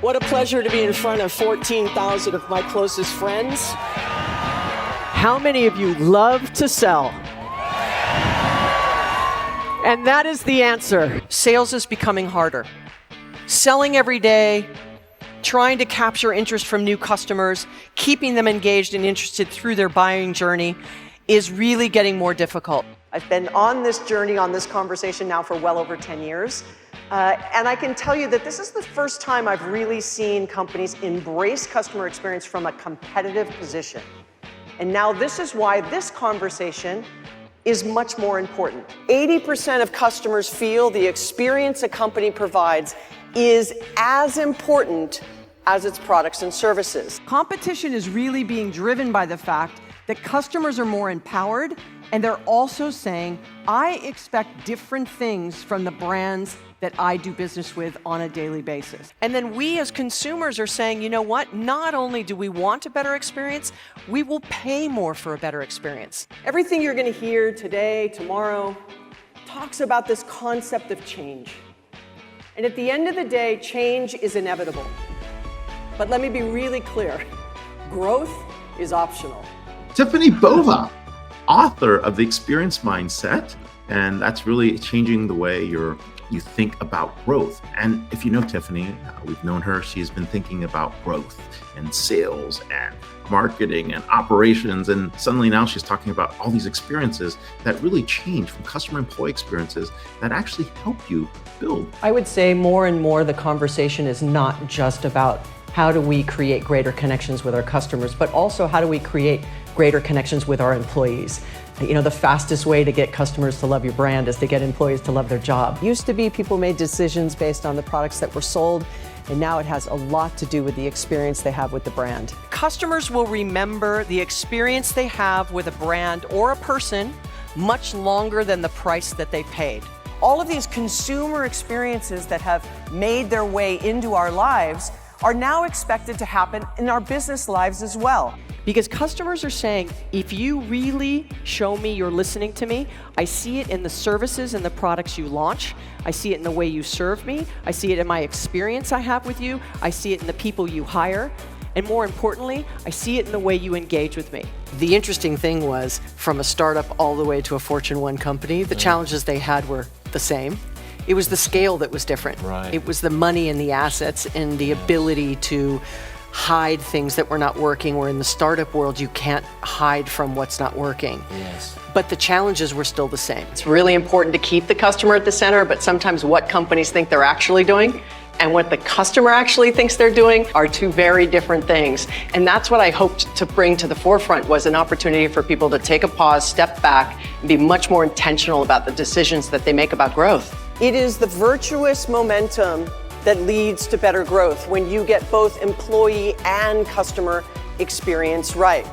What a pleasure to be in front of 14,000 of my closest friends. How many of you love to sell? And that is the answer. Sales is becoming harder. Selling every day, trying to capture interest from new customers, keeping them engaged and interested through their buying journey is really getting more difficult. I've been on this journey, on this conversation now for well over 10 years. And I can tell you that this is the first time I've really seen companies embrace customer experience from a competitive position. And now this is why this conversation is much more important. 80% of customers feel the experience a company provides is as important as its products and services. Competition is really being driven by the fact that customers are more empowered, and they're also saying, I expect different things from the brands that I do business with on a daily basis. And then we as consumers are saying, you know what? Not only do we want a better experience, we will pay more for a better experience. Everything you're going to hear today, tomorrow, talks about this concept of change. And at the end of the day, change is inevitable. But let me be really clear, growth is optional. Tiffani Bova, author of The Experience Mindset, and that's really changing the way you think about growth. And if you know Tiffani, we've known her, she's been thinking about growth and sales and marketing and operations, and suddenly now she's talking about all these experiences that really change from customer-employee experiences that actually help you build. I would say more and more the conversation is not just about how do we create greater connections with our customers, but also how do we create greater connections with our employees. You know, the fastest way to get customers to love your brand is to get employees to love their job. Used to be people made decisions based on the products that were sold, and now it has a lot to do with the experience they have with the brand. Customers will remember the experience they have with a brand or a person much longer than the price that they paid. All of these consumer experiences that have made their way into our lives are now expected to happen in our business lives as well. Because customers are saying, if you really show me you're listening to me, I see it in the services and the products you launch. I see it in the way you serve me. I see it in my experience I have with you. I see it in the people you hire. And more importantly, I see it in the way you engage with me. The interesting thing was, from a startup all the way to a Fortune 1 company, the challenges they had were the same. It was the scale that was different. Right. It was the money and the assets and the ability to hide things that were not working, where in the startup world, you can't hide from what's not working. Yes. But the challenges were still the same. It's really important to keep the customer at the center, but sometimes what companies think they're actually doing and what the customer actually thinks they're doing are two very different things. And that's what I hoped to bring to the forefront, was an opportunity for people to take a pause, step back, and be much more intentional about the decisions that they make about growth. It is the virtuous momentum that leads to better growth when you get both employee and customer experience right.